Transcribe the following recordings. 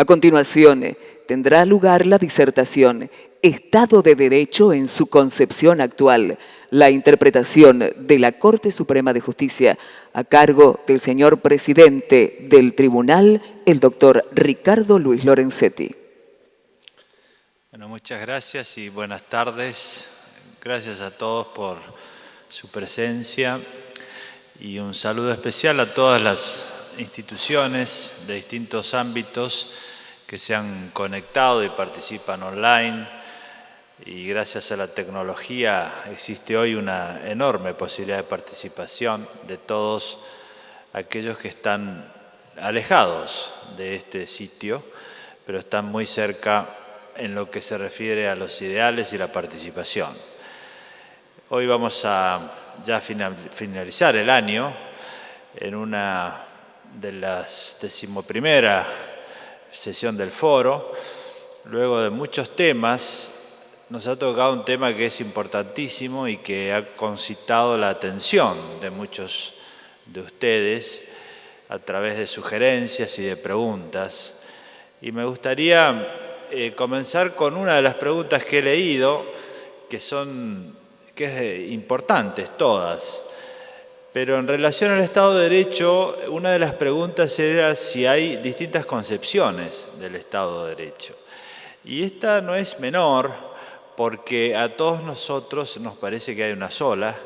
A continuación, tendrá lugar la disertación Estado de Derecho en su concepción actual, la interpretación de la Corte Suprema de Justicia, a cargo del señor presidente del tribunal, el doctor Ricardo Luis Lorenzetti. Bueno, muchas gracias y buenas tardes. Gracias a todos por su presencia y un saludo especial a todas las instituciones de distintos ámbitos que se han conectado y participan online. Y gracias a la tecnología existe hoy una enorme posibilidad de participación de todos aquellos que están alejados de este sitio, pero están muy cerca en lo que se refiere a los ideales y la participación. Hoy vamos a ya finalizar el año en una de las 11ª sesión del foro. Luego de muchos temas, nos ha tocado un tema que es importantísimo y que ha concitado la atención de muchos de ustedes a través de sugerencias y de preguntas. Y me gustaría comenzar con una de las preguntas que he leído, que es importantes todas. Pero en relación al Estado de Derecho, una de las preguntas era si hay distintas concepciones del Estado de Derecho. Y esta no es menor, porque a todos nosotros nos parece que hay una sola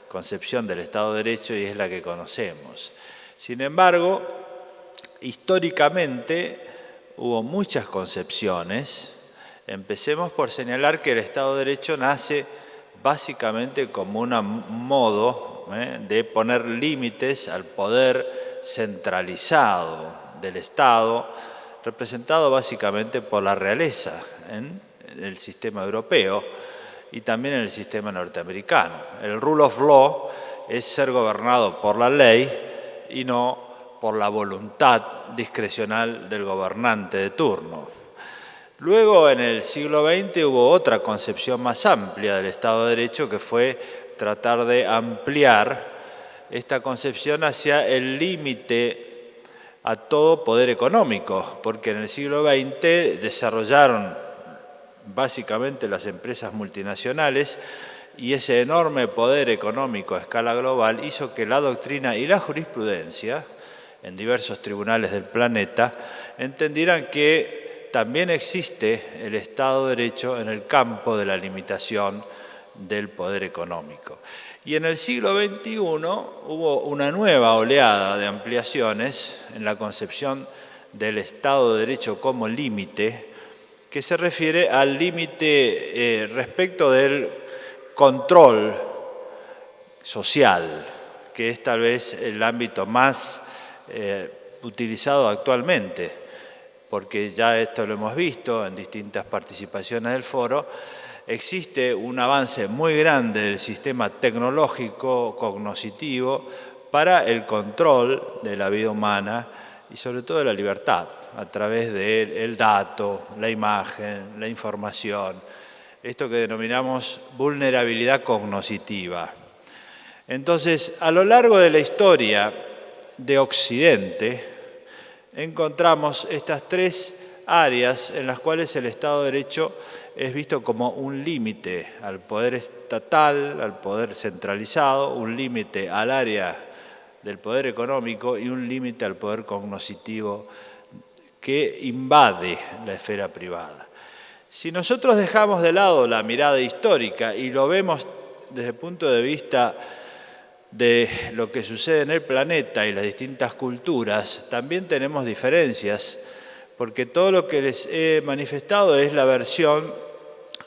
concepción del Estado de Derecho y es la que conocemos. Sin embargo, históricamente hubo muchas concepciones. Empecemos por señalar que el Estado de Derecho nace básicamente como un modo de poner límites al poder centralizado del Estado, representado básicamente por la realeza en el sistema europeo y también en el sistema norteamericano. El rule of law es ser gobernado por la ley y no por la voluntad discrecional del gobernante de turno. Luego, en el siglo XX, hubo otra concepción más amplia del Estado de Derecho, que fue tratar de ampliar esta concepción hacia el límite a todo poder económico, porque en el siglo XX desarrollaron básicamente las empresas multinacionales y ese enorme poder económico a escala global hizo que la doctrina y la jurisprudencia en diversos tribunales del planeta entendieran que también existe el Estado de Derecho en el campo de la limitación del poder económico. Y en el siglo XXI hubo una nueva oleada de ampliaciones en la concepción del Estado de Derecho como límite, que se refiere al límite respecto del control social, que es tal vez el ámbito más utilizado actualmente, porque ya esto lo hemos visto en distintas participaciones del foro. Existe un avance muy grande del sistema tecnológico cognoscitivo para el control de la vida humana y sobre todo de la libertad, a través del dato, la imagen, la información, esto que denominamos vulnerabilidad cognoscitiva. Entonces, a lo largo de la historia de Occidente, encontramos estas tres áreas en las cuales el Estado de Derecho es visto como un límite al poder estatal, al poder centralizado, un límite al área del poder económico y un límite al poder cognoscitivo que invade la esfera privada. Si nosotros dejamos de lado la mirada histórica y lo vemos desde el punto de vista de lo que sucede en el planeta y las distintas culturas, también tenemos diferencias, porque todo lo que les he manifestado es la versión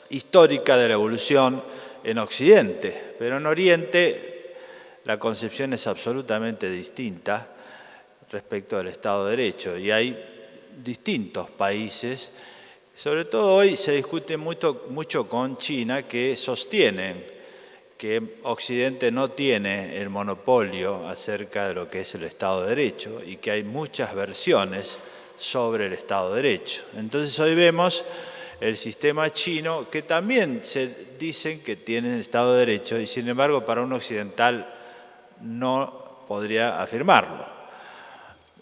histórica de la evolución en Occidente, pero en Oriente la concepción es absolutamente distinta respecto al Estado de Derecho y hay distintos países, sobre todo hoy se discute mucho con China, que sostienen que Occidente no tiene el monopolio acerca de lo que es el Estado de Derecho y que hay muchas versiones sobre el Estado de Derecho. Entonces hoy vemos el sistema chino que también se dicen que tiene Estado de Derecho y sin embargo para un occidental no podría afirmarlo.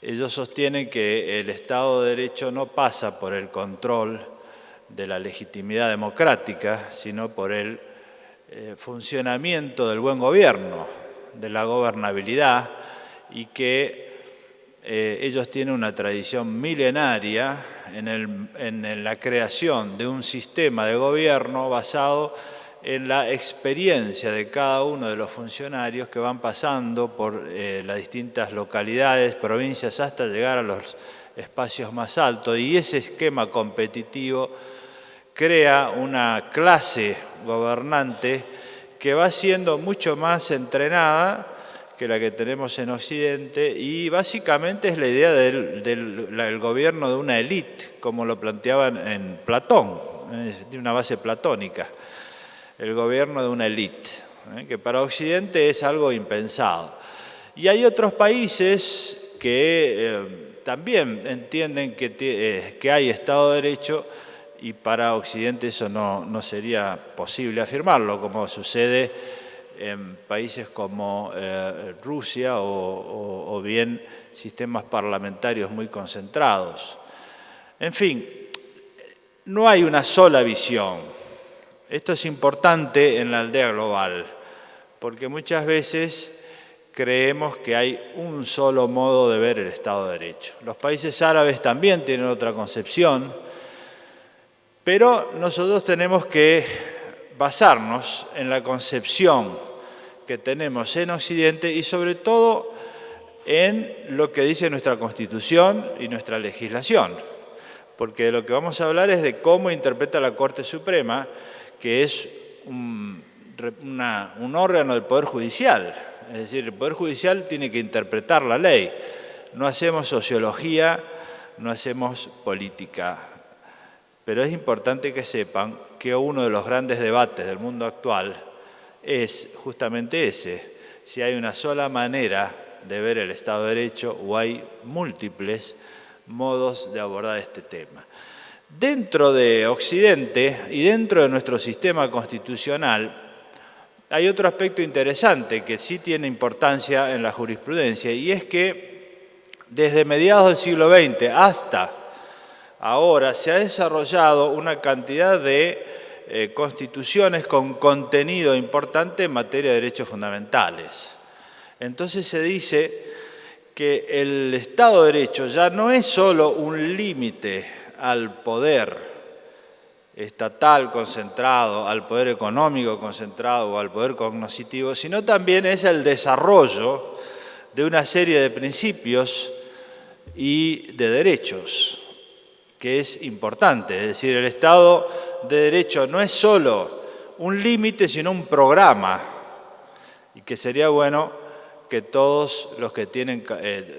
ellos sostienen que el Estado de Derecho no pasa por el control de la legitimidad democrática, sino por el funcionamiento del buen gobierno, de la gobernabilidad, y que ellos tienen una tradición milenaria en la creación de un sistema de gobierno basado en la experiencia de cada uno de los funcionarios que van pasando por las distintas localidades, provincias, hasta llegar a los espacios más altos. Y ese esquema competitivo crea una clase gobernante que va siendo mucho más entrenada que la que tenemos en Occidente, y básicamente es la idea del gobierno de una élite, como lo planteaban en Platón, de una base platónica, el gobierno de una élite, que para Occidente es algo impensado. Y hay otros países que también entienden que hay Estado de Derecho, y para Occidente eso no sería posible afirmarlo, como sucede en países como Rusia o bien sistemas parlamentarios muy concentrados. En fin, no hay una sola visión. Esto es importante en la aldea global, porque muchas veces creemos que hay un solo modo de ver el Estado de Derecho. Los países árabes también tienen otra concepción, pero nosotros tenemos que basarnos en la concepción que tenemos en Occidente y sobre todo en lo que dice nuestra Constitución y nuestra legislación, porque de lo que vamos a hablar es de cómo interpreta la Corte Suprema, que es un órgano del Poder Judicial. Es decir, el Poder Judicial tiene que interpretar la ley. No hacemos sociología, no hacemos política. Pero es importante que sepan que uno de los grandes debates del mundo actual es justamente ese: si hay una sola manera de ver el Estado de Derecho o hay múltiples modos de abordar este tema. Dentro de Occidente y dentro de nuestro sistema constitucional hay otro aspecto interesante que sí tiene importancia en la jurisprudencia, y es que desde mediados del siglo XX hasta ahora se ha desarrollado una cantidad de constituciones con contenido importante en materia de derechos fundamentales. Entonces se dice que el Estado de Derecho ya no es solo un límite al poder estatal concentrado, al poder económico concentrado o al poder cognoscitivo, sino también es el desarrollo de una serie de principios y de derechos, que es importante. Es decir, el Estado de Derecho no es solo un límite, sino un programa, y que sería bueno que todos los que tienen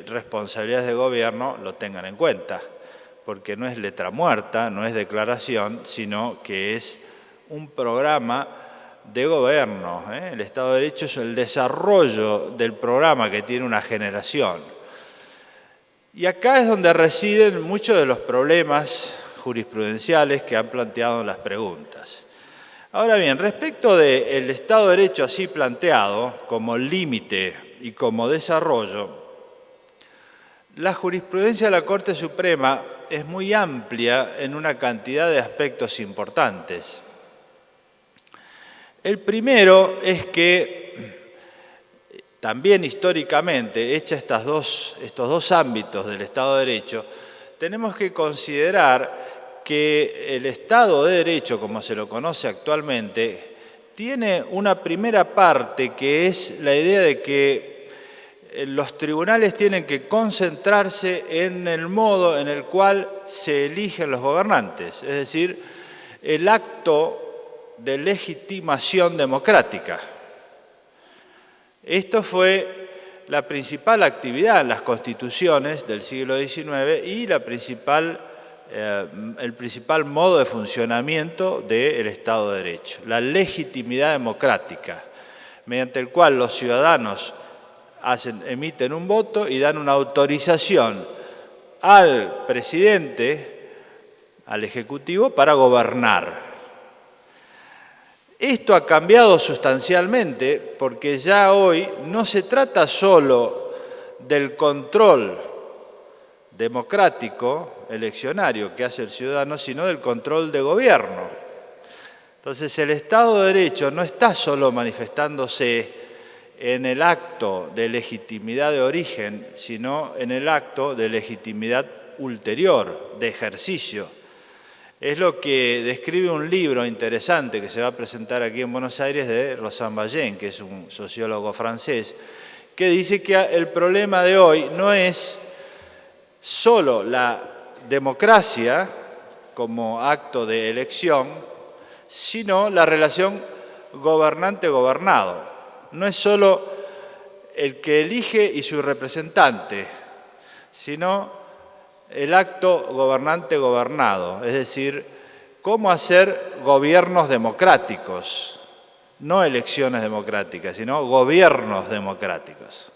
responsabilidades de gobierno lo tengan en cuenta, porque no es letra muerta, no es declaración, sino que es un programa de gobierno. El Estado de Derecho es el desarrollo del programa que tiene una generación. Y acá es donde residen muchos de los problemas jurisprudenciales que han planteado en las preguntas. Ahora bien, respecto del Estado de Derecho así planteado como límite y como desarrollo, la jurisprudencia de la Corte Suprema es muy amplia en una cantidad de aspectos importantes. El primero es que también históricamente, hechos estos dos ámbitos del Estado de Derecho, tenemos que considerar que el Estado de Derecho, como se lo conoce actualmente, tiene una primera parte que es la idea de que los tribunales tienen que concentrarse en el modo en el cual se eligen los gobernantes, es decir, el acto de legitimación democrática. Esto fue la principal actividad en las constituciones del siglo XIX y el principal modo de funcionamiento del Estado de Derecho, la legitimidad democrática, mediante el cual los ciudadanos emiten un voto y dan una autorización al presidente, al Ejecutivo, para gobernar. Esto ha cambiado sustancialmente porque ya hoy no se trata solo del control democrático, eleccionario que hace el ciudadano, sino del control de gobierno. Entonces el Estado de Derecho no está solo manifestándose en el acto de legitimidad de origen, sino en el acto de legitimidad ulterior, de ejercicio. Es lo que describe un libro interesante que se va a presentar aquí en Buenos Aires de Rosan Ballén, que es un sociólogo francés, que dice que el problema de hoy no es solo la democracia como acto de elección, sino la relación gobernante-gobernado. No es solo el que elige y su representante, sino el acto gobernante-gobernado, es decir, cómo hacer gobiernos democráticos, no elecciones democráticas, sino gobiernos democráticos.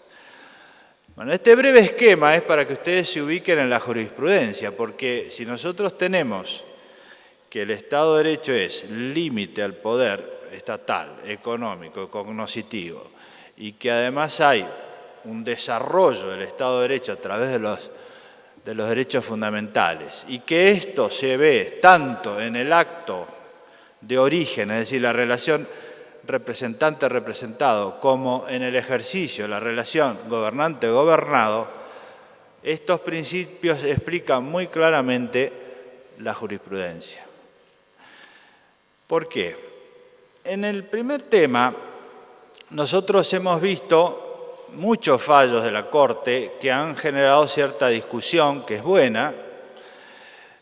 Bueno, este breve esquema es para que ustedes se ubiquen en la jurisprudencia, porque si nosotros tenemos que el Estado de Derecho es límite al poder estatal, económico, cognoscitivo, y que además hay un desarrollo del Estado de Derecho a través de los derechos fundamentales, y que esto se ve tanto en el acto de origen, es decir, la relación representante-representado, como en el ejercicio, la relación gobernante-gobernado, estos principios explican muy claramente la jurisprudencia. ¿Por qué? En el primer tema, nosotros hemos visto muchos fallos de la Corte que han generado cierta discusión, que es buena,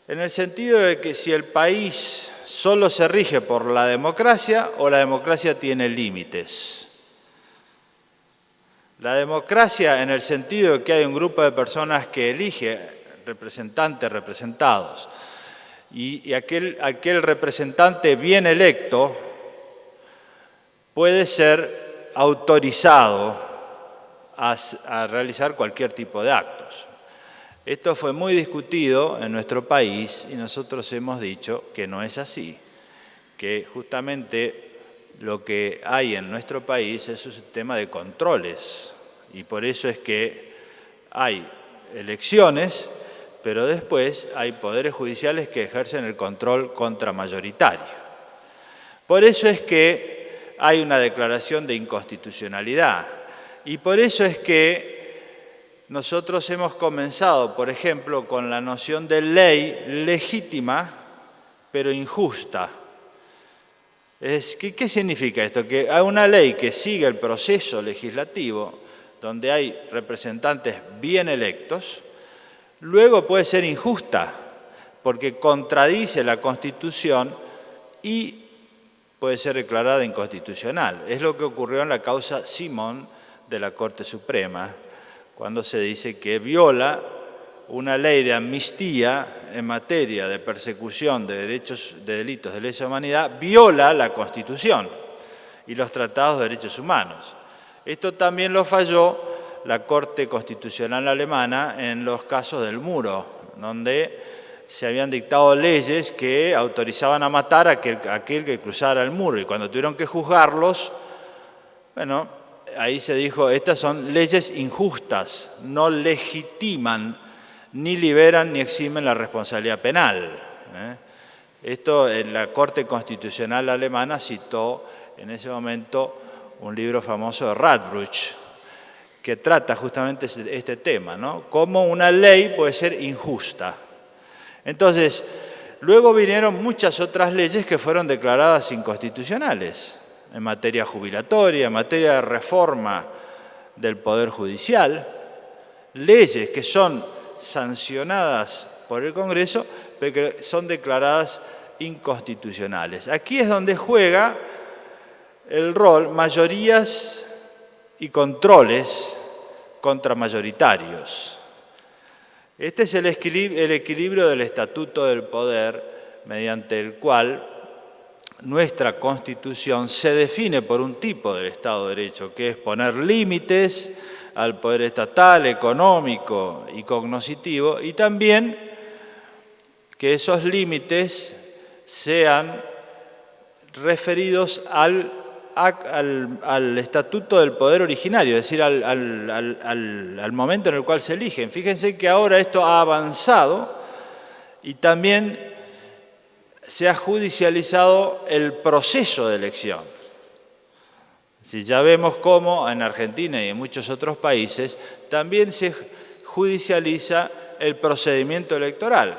en el sentido de que si el país solo se rige por la democracia o la democracia tiene límites. La democracia en el sentido de que hay un grupo de personas que elige representantes, representados, y aquel representante bien electo puede ser autorizado a realizar cualquier tipo de actos. Esto fue muy discutido en nuestro país y nosotros hemos dicho que no es así, que justamente lo que hay en nuestro país es un sistema de controles y por eso es que hay elecciones, pero después hay poderes judiciales que ejercen el control contramayoritario. Por eso es que hay una declaración de inconstitucionalidad y por eso es que nosotros hemos comenzado, por ejemplo, con la noción de ley legítima, pero injusta. ¿Qué significa esto? Que hay una ley que sigue el proceso legislativo, donde hay representantes bien electos, luego puede ser injusta, porque contradice la Constitución y puede ser declarada inconstitucional. Es lo que ocurrió en la causa Simón de la Corte Suprema, cuando se dice que viola una ley de amnistía en materia de persecución de delitos de lesa humanidad, viola la Constitución y los tratados de derechos humanos. Esto también lo falló la Corte Constitucional alemana en los casos del muro, donde se habían dictado leyes que autorizaban a matar a aquel que cruzara el muro, y cuando tuvieron que juzgarlos, bueno, ahí se dijo, estas son leyes injustas, no legitiman, ni liberan ni eximen la responsabilidad penal. Esto en la Corte Constitucional alemana citó en ese momento un libro famoso de Radbruch, que trata justamente este tema, ¿no? Cómo una ley puede ser injusta. Entonces, luego vinieron muchas otras leyes que fueron declaradas inconstitucionales, en materia jubilatoria, en materia de reforma del Poder Judicial, leyes que son sancionadas por el Congreso, pero que son declaradas inconstitucionales. Aquí es donde juega el rol mayorías y controles contramayoritarios. Este es el equilibrio del Estatuto del Poder, mediante el cual nuestra Constitución se define por un tipo del Estado de Derecho, que es poner límites al poder estatal, económico y cognoscitivo, y también que esos límites sean referidos al al estatuto del poder originario, es decir, al momento en el cual se eligen. Fíjense que ahora esto ha avanzado y también se ha judicializado el proceso de elección. Si ya vemos cómo en Argentina y en muchos otros países también se judicializa el procedimiento electoral,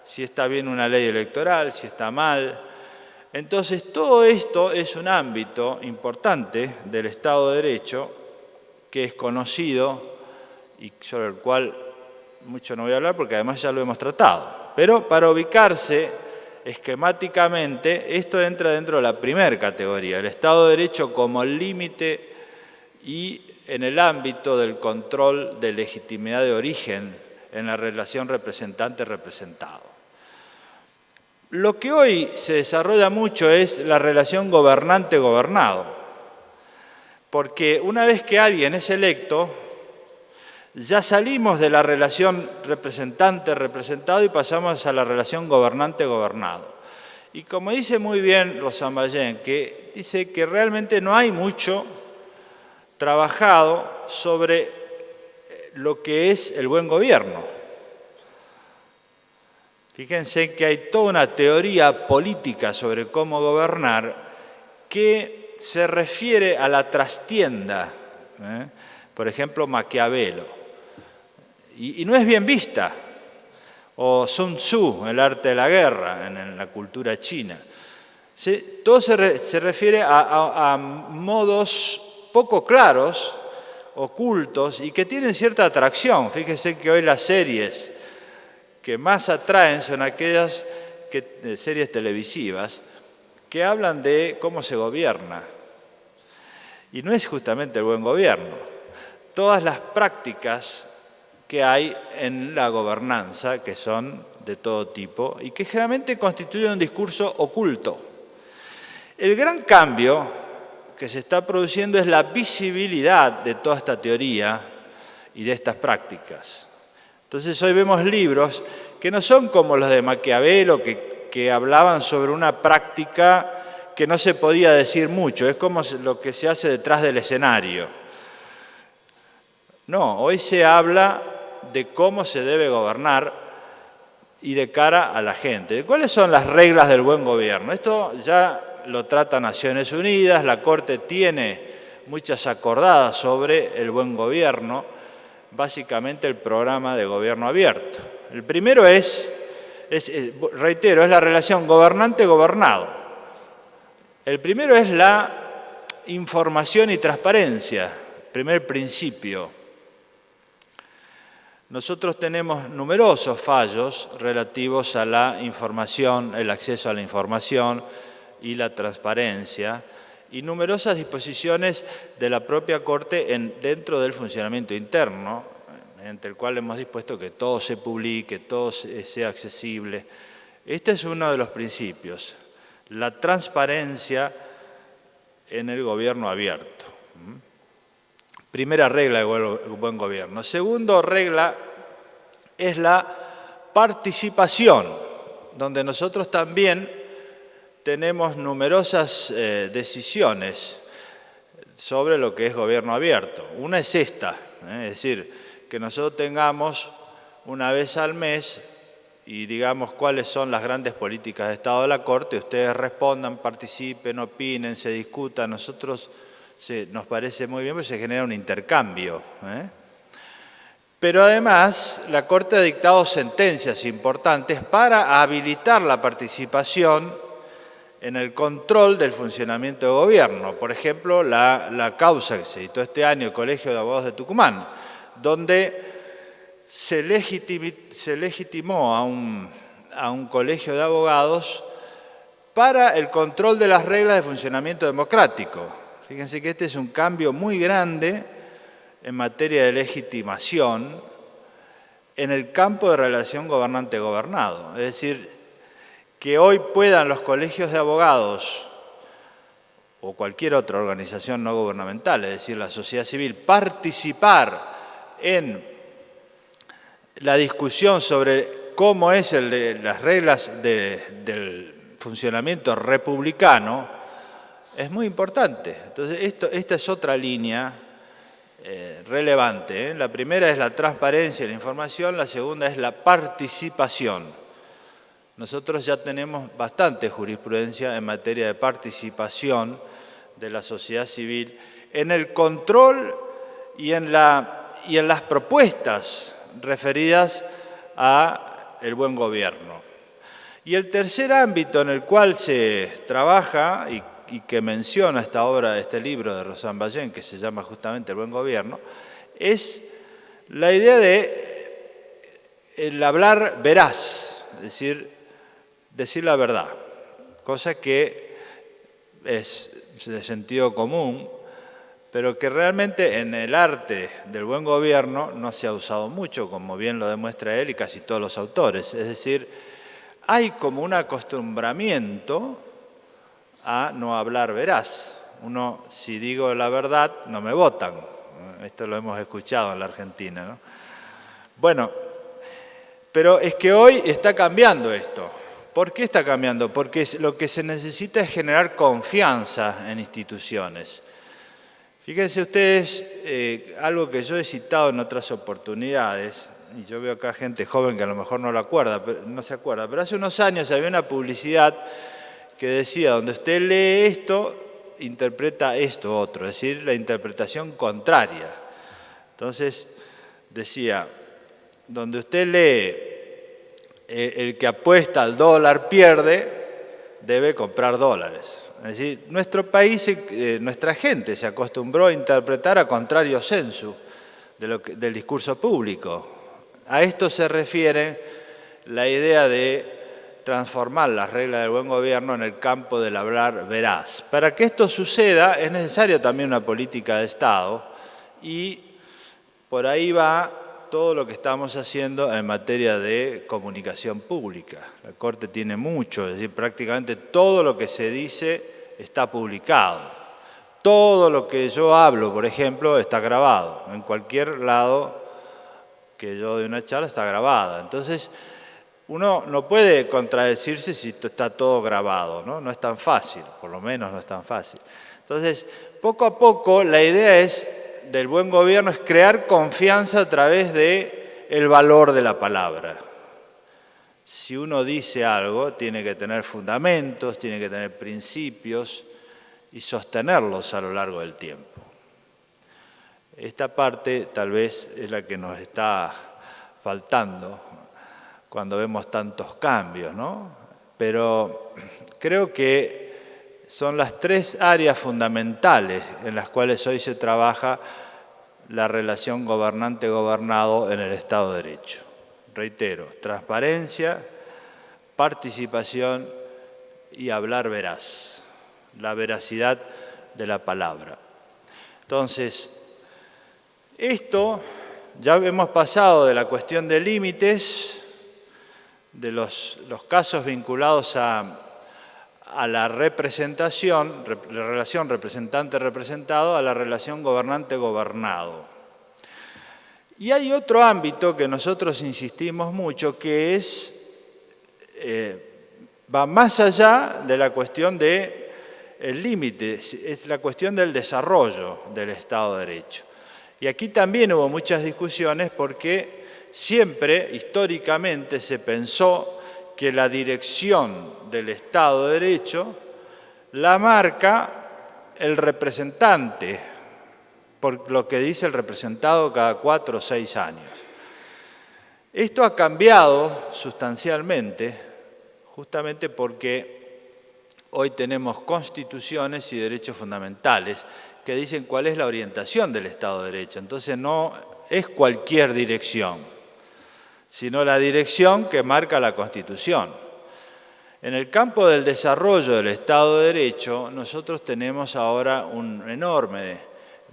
si está bien una ley electoral, si está mal. Entonces, todo esto es un ámbito importante del Estado de Derecho que es conocido y sobre el cual mucho no voy a hablar porque además ya lo hemos tratado. Pero para ubicarse esquemáticamente, esto entra dentro de la primera categoría, el Estado de Derecho como límite y en el ámbito del control de legitimidad de origen en la relación representante-representado. Lo que hoy se desarrolla mucho es la relación gobernante-gobernado, porque una vez que alguien es electo, ya salimos de la relación representante-representado y pasamos a la relación gobernante-gobernado. Y como dice muy bien Rosambayén, que dice que realmente no hay mucho trabajado sobre lo que es el buen gobierno. Fíjense que hay toda una teoría política sobre cómo gobernar que se refiere a la trastienda, por ejemplo, Maquiavelo. Y no es bien vista. O Sun Tzu, el arte de la guerra, en la cultura china. Todo se refiere a modos poco claros, ocultos, y que tienen cierta atracción. Fíjense que hoy las series que más atraen son aquellas series televisivas que hablan de cómo se gobierna. Y no es justamente el buen gobierno. Todas las prácticas que hay en la gobernanza, que son de todo tipo, y que generalmente constituyen un discurso oculto. El gran cambio que se está produciendo es la visibilidad de toda esta teoría y de estas prácticas. Entonces hoy vemos libros que no son como los de Maquiavelo, que hablaban sobre una práctica que no se podía decir mucho, es como lo que se hace detrás del escenario. No, hoy se habla de cómo se debe gobernar y de cara a la gente. ¿Cuáles son las reglas del buen gobierno? Esto ya lo trata Naciones Unidas, la Corte tiene muchas acordadas sobre el buen gobierno, básicamente el programa de gobierno abierto. El primero reitero, es la relación gobernante-gobernado. El primero es la información y transparencia, primer principio. Nosotros tenemos numerosos fallos relativos a la información, el acceso a la información y la transparencia, y numerosas disposiciones de la propia Corte dentro del funcionamiento interno, mediante el cual hemos dispuesto que todo se publique, todo sea accesible. Este es uno de los principios, la transparencia en el gobierno abierto. Primera regla del buen gobierno. Segunda regla es la participación, donde nosotros también tenemos numerosas decisiones sobre lo que es gobierno abierto. Una es esta, es decir, que nosotros tengamos una vez al mes y digamos cuáles son las grandes políticas de Estado de la Corte, ustedes respondan, participen, opinen, se discutan, nosotros nos parece muy bien porque se genera un intercambio. Pero además la Corte ha dictado sentencias importantes para habilitar la participación en el control del funcionamiento de gobierno. Por ejemplo, la causa que se editó este año, el Colegio de Abogados de Tucumán, donde se legitimó a un colegio de abogados para el control de las reglas de funcionamiento democrático. Fíjense que este es un cambio muy grande en materia de legitimación en el campo de relación gobernante-gobernado. Es decir, que hoy puedan los colegios de abogados o cualquier otra organización no gubernamental, es decir, la sociedad civil, participar en la discusión sobre cómo es las reglas del funcionamiento republicano, es muy importante. Entonces, esta es otra línea relevante. La primera es la transparencia de la información, la segunda es la participación. Nosotros ya tenemos bastante jurisprudencia en materia de participación de la sociedad civil en el control y en las propuestas referidas a el buen gobierno. Y el tercer ámbito en el cual se trabaja y que menciona esta obra, este libro de Rosan Ballén, que se llama justamente El buen gobierno, es la idea de el hablar veraz, es decir la verdad, cosa que es de sentido común, pero que realmente en el arte del buen gobierno no se ha usado mucho, como bien lo demuestra él y casi todos los autores. Es decir, hay como un acostumbramiento a no hablar veraz. Uno, si digo la verdad, no me votan. Esto lo hemos escuchado en la Argentina, ¿no? Bueno, pero es que hoy está cambiando esto. ¿Por qué está cambiando? Porque lo que se necesita es generar confianza en instituciones. Fíjense ustedes, algo que yo he citado en otras oportunidades, y yo veo acá gente joven que a lo mejor no se acuerda, pero hace unos años había una publicidad que decía, donde usted lee esto, interpreta esto otro, es decir, la interpretación contraria. Entonces, decía, donde usted lee el que apuesta al dólar pierde, debe comprar dólares. Es decir, nuestro país, nuestra gente se acostumbró a interpretar a contrario sensu del discurso público. A esto se refiere la idea de transformar las reglas del buen gobierno en el campo del hablar veraz. Para que esto suceda es necesario también una política de Estado y por ahí va todo lo que estamos haciendo en materia de comunicación pública. La Corte tiene mucho, es decir, prácticamente todo lo que se dice está publicado. Todo lo que yo hablo, por ejemplo, está grabado. En cualquier lado que yo dé una charla está grabada. Entonces, uno no puede contradecirse si está todo grabado, ¿no? No es tan fácil, por lo menos no es tan fácil. Entonces, poco a poco, la idea del buen gobierno es crear confianza a través del valor de la palabra. Si uno dice algo, tiene que tener fundamentos, tiene que tener principios y sostenerlos a lo largo del tiempo. Esta parte tal vez es la que nos está faltando cuando vemos tantos cambios, ¿no? Pero creo que son las tres áreas fundamentales en las cuales hoy se trabaja la relación gobernante-gobernado en el Estado de Derecho. Reitero, transparencia, participación y hablar veraz, la veracidad de la palabra. Entonces, esto ya hemos pasado de la cuestión de límites, de los casos vinculados a la representación, la relación representante-representado, a la relación gobernante-gobernado. Y hay otro ámbito que nosotros insistimos mucho, que va más allá de la cuestión del límite, es la cuestión del desarrollo del Estado de Derecho. Y aquí también hubo muchas discusiones porque siempre, históricamente, se pensó que la dirección del Estado de Derecho la marca el representante, por lo que dice el representado cada 4 o 6 años. Esto ha cambiado sustancialmente, justamente porque hoy tenemos constituciones y derechos fundamentales que dicen cuál es la orientación del Estado de Derecho. Entonces no es cualquier dirección, sino la dirección que marca la Constitución. En el campo del desarrollo del Estado de Derecho, nosotros tenemos ahora un enorme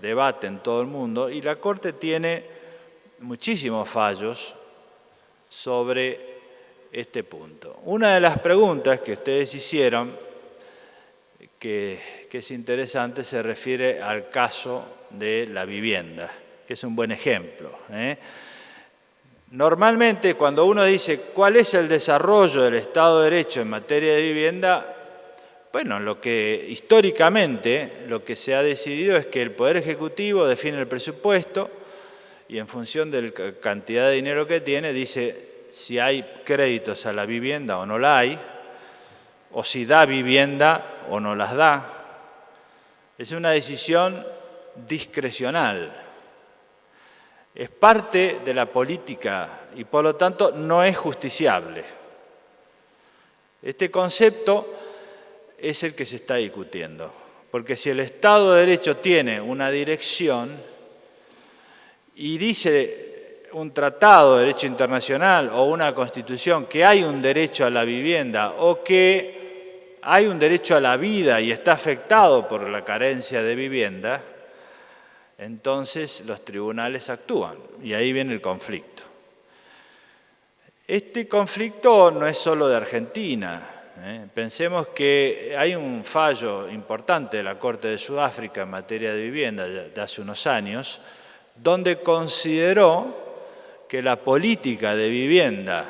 debate en todo el mundo y la Corte tiene muchísimos fallos sobre este punto. Una de las preguntas que ustedes hicieron, que es interesante, se refiere al caso de la vivienda, que es un buen ejemplo. Normalmente, cuando uno dice cuál es el desarrollo del Estado de Derecho en materia de vivienda, Bueno, lo que históricamente lo que se ha decidido es que el Poder Ejecutivo define el presupuesto y en función de la cantidad de dinero que tiene dice si hay créditos a la vivienda o no la hay, o si da vivienda o no las da. Es una decisión discrecional. Es parte de la política y por lo tanto no es justiciable. Este concepto es el que se está discutiendo, porque si el Estado de Derecho tiene una dirección y dice un tratado de derecho internacional o una constitución que hay un derecho a la vivienda o que hay un derecho a la vida y está afectado por la carencia de vivienda, entonces los tribunales actúan y ahí viene el conflicto. Este conflicto no es solo de Argentina. Pensemos que hay un fallo importante de la Corte de Sudáfrica en materia de vivienda de hace unos años, donde consideró que la política de vivienda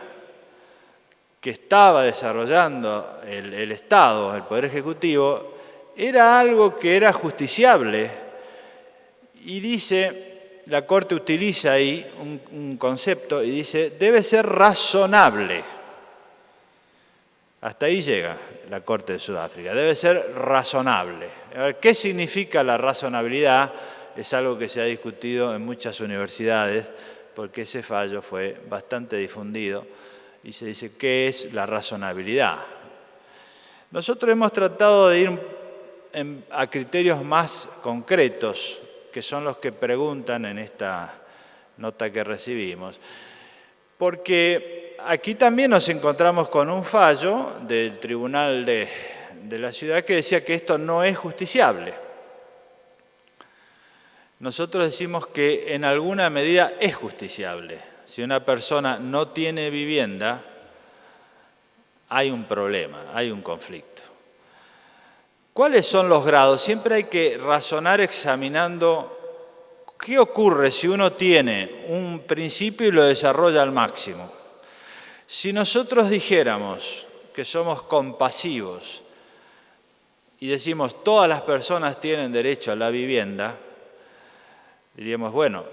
que estaba desarrollando el Estado, el Poder Ejecutivo, era algo que era justiciable. Y dice, la Corte utiliza ahí un concepto y dice, debe ser razonable. Hasta ahí llega la Corte de Sudáfrica, debe ser razonable. A ver, ¿qué significa la razonabilidad? Es algo que se ha discutido en muchas universidades porque ese fallo fue bastante difundido y se dice, ¿qué es la razonabilidad? Nosotros hemos tratado de ir a criterios más concretos, que son los que preguntan en esta nota que recibimos, porque aquí también nos encontramos con un fallo del Tribunal de la Ciudad que decía que esto no es justiciable. Nosotros decimos que en alguna medida es justiciable. Si una persona no tiene vivienda, hay un problema, hay un conflicto. ¿Cuáles son los grados? Siempre hay que razonar examinando qué ocurre si uno tiene un principio y lo desarrolla al máximo. Si nosotros dijéramos que somos compasivos y decimos todas las personas tienen derecho a la vivienda, diríamos, bueno,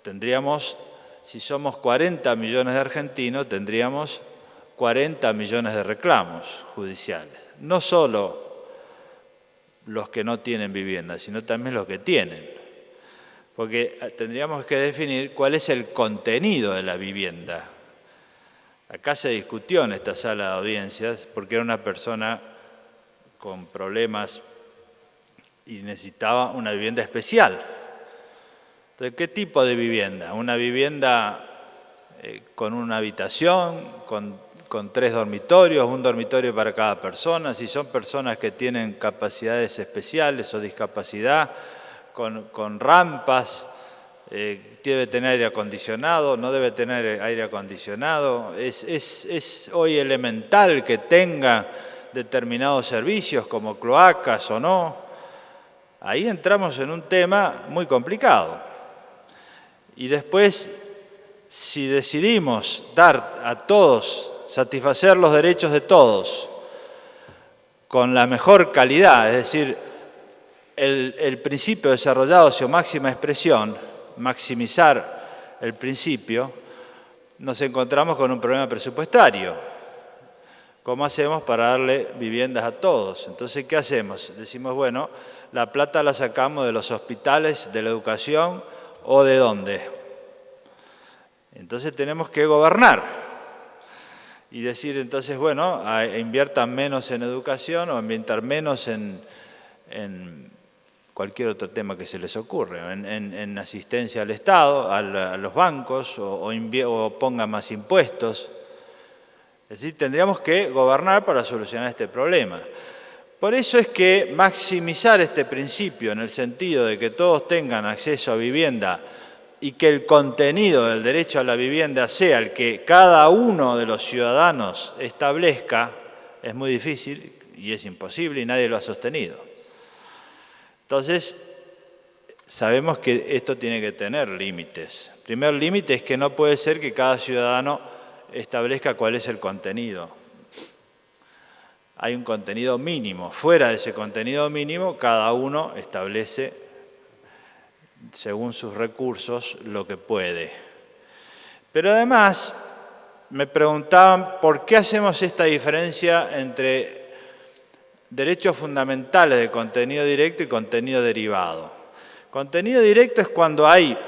tendríamos, si somos 40 millones de argentinos, tendríamos 40 millones de reclamos judiciales. No solo los que no tienen vivienda, sino también los que tienen. Porque tendríamos que definir cuál es el contenido de la vivienda. Acá se discutió en esta sala de audiencias porque era una persona con problemas y necesitaba una vivienda especial. Entonces, ¿qué tipo de vivienda? Una vivienda con una habitación, con 3 dormitorios, un dormitorio para cada persona, si son personas que tienen capacidades especiales o discapacidad, con rampas, debe tener aire acondicionado, no debe tener aire acondicionado, es hoy elemental que tenga determinados servicios como cloacas o no. Ahí entramos en un tema muy complicado. Y después, si decidimos dar a todos, satisfacer los derechos de todos con la mejor calidad, es decir, el principio desarrollado hacia máxima expresión, maximizar el principio, nos encontramos con un problema presupuestario. ¿Cómo hacemos para darle viviendas a todos? Entonces, ¿qué hacemos? Decimos, bueno, la plata la sacamos de los hospitales, de la educación o de dónde. Entonces tenemos que gobernar y decir entonces, bueno, inviertan menos en educación o inviertan menos en cualquier otro tema que se les ocurra, en asistencia al Estado, a los bancos o pongan más impuestos. Es decir, tendríamos que gobernar para solucionar este problema. Por eso es que maximizar este principio en el sentido de que todos tengan acceso a vivienda y que el contenido del derecho a la vivienda sea el que cada uno de los ciudadanos establezca, es muy difícil y es imposible y nadie lo ha sostenido. Entonces, sabemos que esto tiene que tener límites. El primer límite es que no puede ser que cada ciudadano establezca cuál es el contenido. hay un contenido mínimo. Fuera de ese contenido mínimo, cada uno establece, según sus recursos, lo que puede. Pero además, me preguntaban por qué hacemos esta diferencia entre derechos fundamentales de contenido directo y contenido derivado. Contenido directo es cuando hay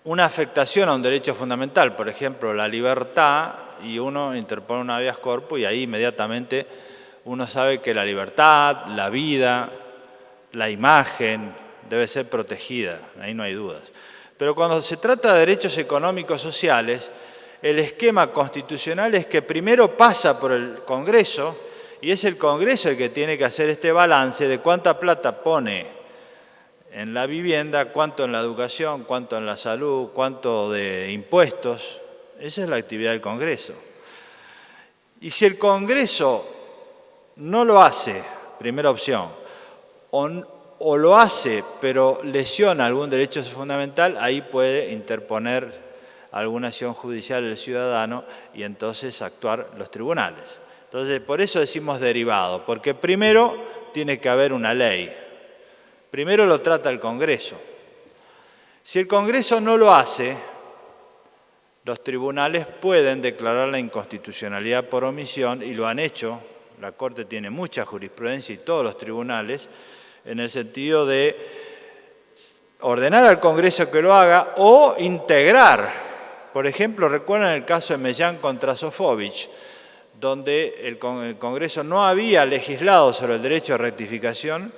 una afectación a un derecho fundamental, por ejemplo, la libertad, y uno interpone un habeas corpus y ahí inmediatamente uno sabe que la libertad, la vida, la imagen debe ser protegida, ahí no hay dudas. Pero cuando se trata de derechos económicos sociales, el esquema constitucional es que primero pasa por el Congreso y es el Congreso el que tiene que hacer este balance de cuánta plata pone en la vivienda, cuánto en la educación, cuánto en la salud, cuánto de impuestos. Esa es la actividad del Congreso. Y si el Congreso no lo hace, primera opción, o lo hace pero lesiona algún derecho fundamental, ahí puede interponer alguna acción judicial el ciudadano y entonces actuar los tribunales. Entonces, por eso decimos derivado, porque primero tiene que haber una ley. Primero lo trata el Congreso. Si el Congreso no lo hace, los tribunales pueden declarar la inconstitucionalidad por omisión y lo han hecho. La Corte tiene mucha jurisprudencia y todos los tribunales en el sentido de ordenar al Congreso que lo haga o integrar. Por ejemplo, recuerdan el caso de Mellán contra Sofovich, donde el Congreso no había legislado sobre el derecho de rectificación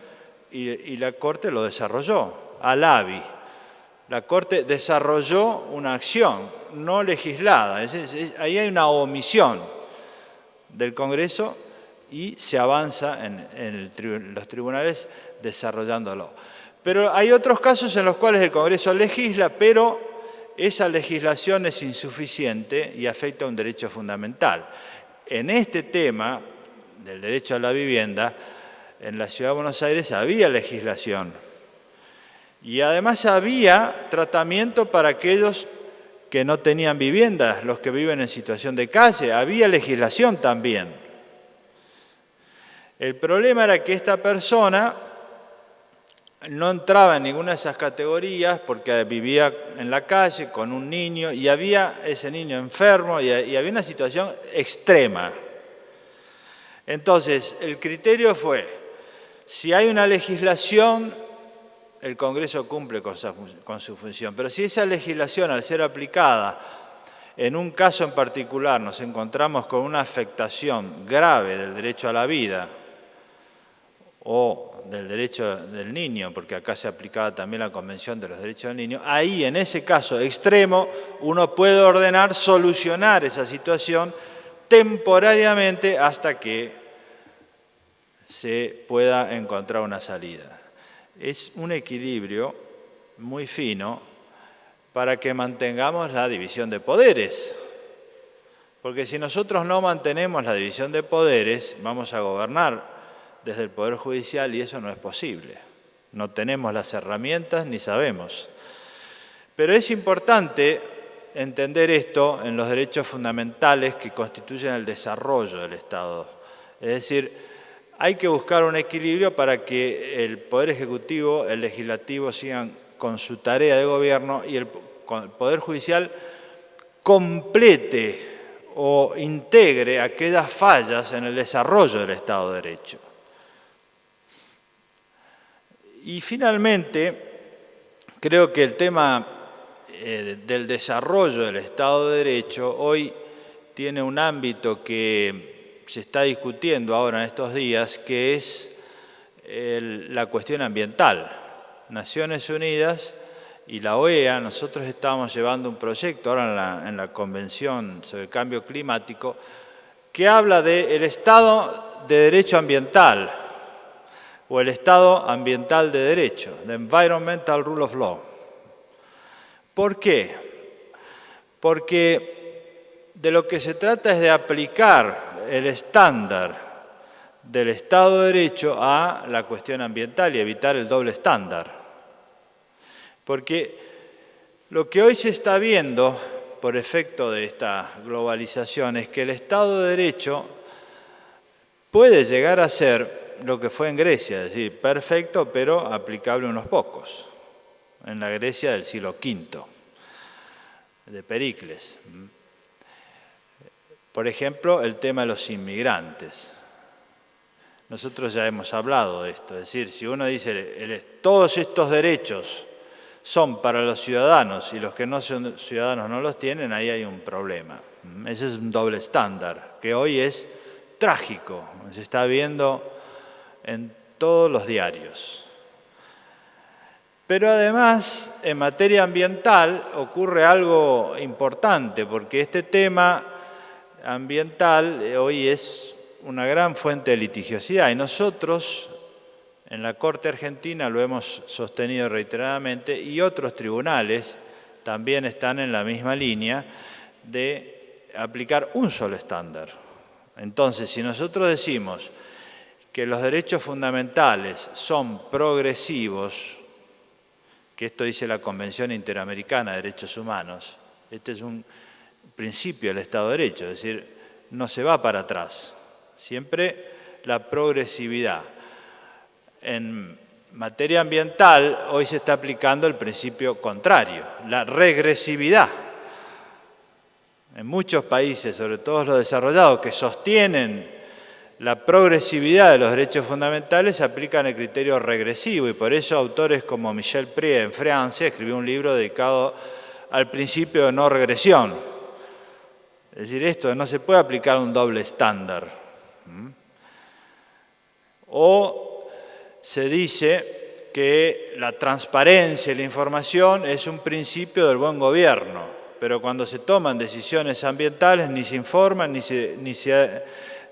y la Corte lo desarrolló, al ABI. La Corte desarrolló una acción no legislada. Ahí hay una omisión del Congreso y se avanza en los tribunales desarrollándolo. Pero hay otros casos en los cuales el Congreso legisla, pero esa legislación es insuficiente y afecta a un derecho fundamental. En este tema del derecho a la vivienda, en la Ciudad de Buenos Aires había legislación y además había tratamiento para aquellos que no tenían viviendas, los que viven en situación de calle, había legislación también. El problema era que esta persona no entraba en ninguna de esas categorías porque vivía en la calle con un niño y había ese niño enfermo y había una situación extrema. Entonces, el criterio fue, si hay una legislación, el Congreso cumple con su función. Pero si esa legislación, al ser aplicada, en un caso en particular nos encontramos con una afectación grave del derecho a la vida o del derecho del niño, porque acá se aplicaba también la Convención de los Derechos del Niño, ahí en ese caso extremo uno puede ordenar solucionar esa situación temporariamente hasta que se pueda encontrar una salida. Es un equilibrio muy fino para que mantengamos la división de poderes. Porque si nosotros no mantenemos la división de poderes, vamos a gobernar desde el Poder Judicial y eso no es posible. No tenemos las herramientas ni sabemos. Pero es importante entender esto en los derechos fundamentales que constituyen el desarrollo del Estado. Es decir, hay que buscar un equilibrio para que el Poder Ejecutivo, el Legislativo sigan con su tarea de gobierno y el Poder Judicial complete o integre aquellas fallas en el desarrollo del Estado de Derecho. Y finalmente, creo que el tema del desarrollo del Estado de Derecho hoy tiene un ámbito que se está discutiendo ahora en estos días, que es la cuestión ambiental. Naciones Unidas y la OEA, nosotros estamos llevando un proyecto ahora en la Convención sobre el Cambio Climático que habla del Estado de Derecho Ambiental o el Estado Ambiental de Derecho, the Environmental Rule of Law. ¿Por qué? Porque de lo que se trata es de aplicar el estándar del Estado de Derecho a la cuestión ambiental y evitar el doble estándar. Porque lo que hoy se está viendo por efecto de esta globalización es que el Estado de Derecho puede llegar a ser lo que fue en Grecia, es decir, perfecto pero aplicable a unos pocos, en la Grecia del siglo V, de Pericles. Por ejemplo, el tema de los inmigrantes. Nosotros ya hemos hablado de esto, es decir, si uno dice todos estos derechos son para los ciudadanos y los que no son ciudadanos no los tienen, ahí hay un problema. Ese es un doble estándar, que hoy es trágico, se está viendo en todos los diarios. Pero además, en materia ambiental ocurre algo importante, porque este tema ambiental hoy es una gran fuente de litigiosidad y nosotros en la Corte Argentina lo hemos sostenido reiteradamente y otros tribunales también están en la misma línea de aplicar un solo estándar. Entonces, si nosotros decimos que los derechos fundamentales son progresivos, que esto dice la Convención Interamericana de Derechos Humanos, este es un principio del Estado de Derecho, es decir, no se va para atrás. Siempre la progresividad. En materia ambiental, hoy se está aplicando el principio contrario, la regresividad. En muchos países, sobre todo los desarrollados, que sostienen la progresividad de los derechos fundamentales, aplican el criterio regresivo y por eso autores como Michel Pré en Francia escribió un libro dedicado al principio de no regresión. Es decir, esto no se puede aplicar un doble estándar. O se dice que la transparencia y la información es un principio del buen gobierno, pero cuando se toman decisiones ambientales ni se informan,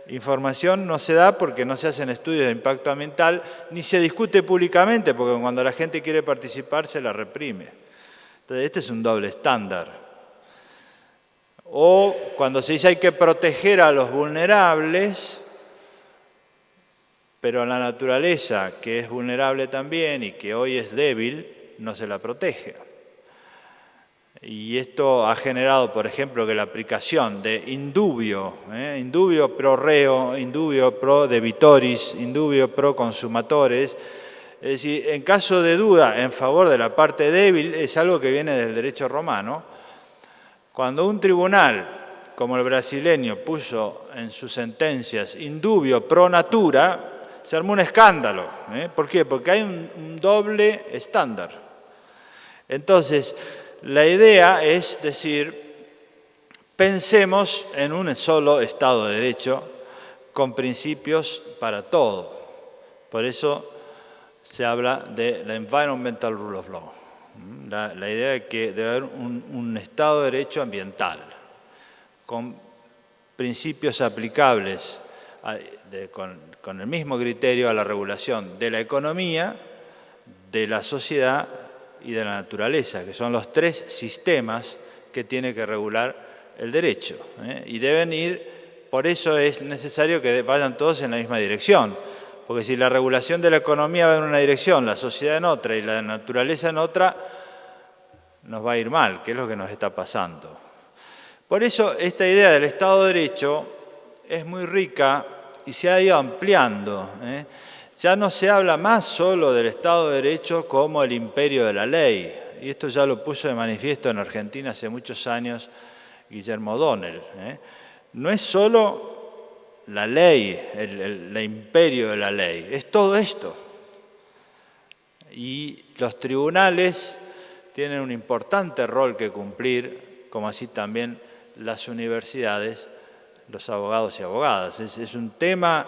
información no se da porque no se hacen estudios de impacto ambiental, ni se discute públicamente, porque cuando la gente quiere participar se la reprime. Entonces, este es un doble estándar. O cuando se dice hay que proteger a los vulnerables, pero a la naturaleza, que es vulnerable también y que hoy es débil, no se la protege. Y esto ha generado, por ejemplo, que la aplicación de indubio, indubio pro reo, indubio pro debitoris, indubio pro consumatores, es decir, en caso de duda en favor de la parte débil, es algo que viene del derecho romano. Cuando un tribunal, como el brasileño, puso en sus sentencias indubio pro natura, se armó un escándalo. ¿Por qué? Porque hay un doble estándar. Entonces, la idea es decir, pensemos en un solo Estado de Derecho con principios para todo. Por eso se habla de la Environmental Rule of Law. La idea de que debe haber un Estado de Derecho ambiental con principios aplicables con el mismo criterio a la regulación de la economía, de la sociedad y de la naturaleza, que son los tres sistemas que tiene que regular el derecho. Y deben ir, por eso es necesario que vayan todos en la misma dirección, porque si la regulación de la economía va en una dirección, la sociedad en otra y la naturaleza en otra, nos va a ir mal, que es lo que nos está pasando. Por eso esta idea del Estado de Derecho es muy rica y se ha ido ampliando. Ya no se habla más solo del Estado de Derecho como el imperio de la ley, y esto ya lo puso de manifiesto en Argentina hace muchos años Guillermo O'Donnell. No es solo la ley, el imperio de la ley, es todo esto. Y los tribunales tienen un importante rol que cumplir, como así también las universidades, los abogados y abogadas. Es un tema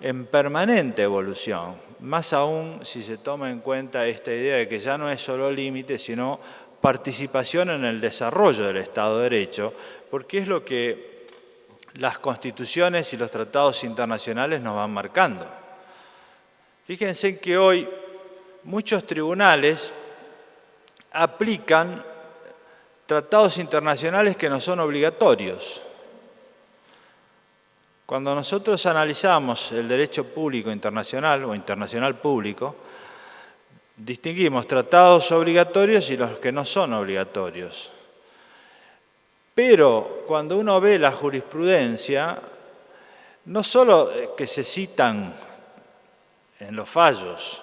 en permanente evolución, más aún si se toma en cuenta esta idea de que ya no es solo límite, sino participación en el desarrollo del Estado de Derecho, porque es lo que las constituciones y los tratados internacionales nos van marcando. Fíjense que hoy muchos tribunales aplican tratados internacionales que no son obligatorios. Cuando nosotros analizamos el derecho público internacional o internacional público, distinguimos tratados obligatorios y los que no son obligatorios. Pero cuando uno ve la jurisprudencia, no solo que se citan en los fallos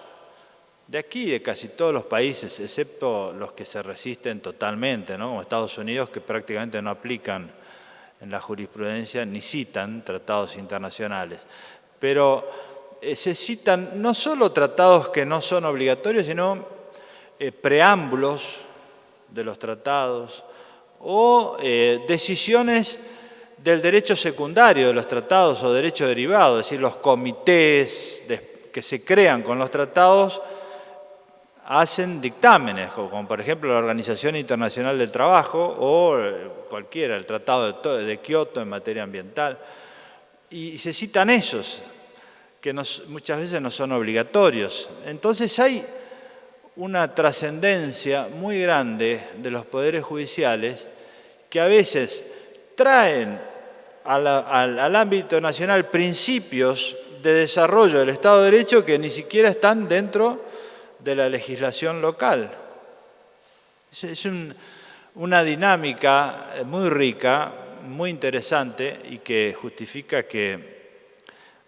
de aquí, de casi todos los países, excepto los que se resisten totalmente, ¿no? Como Estados Unidos, que prácticamente no aplican en la jurisprudencia ni citan tratados internacionales. Pero se citan no solo tratados que no son obligatorios, sino preámbulos de los tratados o decisiones del derecho secundario de los tratados o derecho derivado, es decir, los comités que se crean con los tratados hacen dictámenes, como por ejemplo la Organización Internacional del Trabajo o cualquiera, el Tratado de Kioto en materia ambiental. Y se citan esos, que muchas veces no son obligatorios. Entonces hay una trascendencia muy grande de los poderes judiciales que a veces traen al ámbito nacional principios de desarrollo del Estado de Derecho que ni siquiera están dentro de la legislación local. Es una dinámica muy rica, muy interesante y que justifica que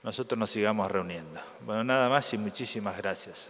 nosotros nos sigamos reuniendo. Bueno, nada más y muchísimas gracias.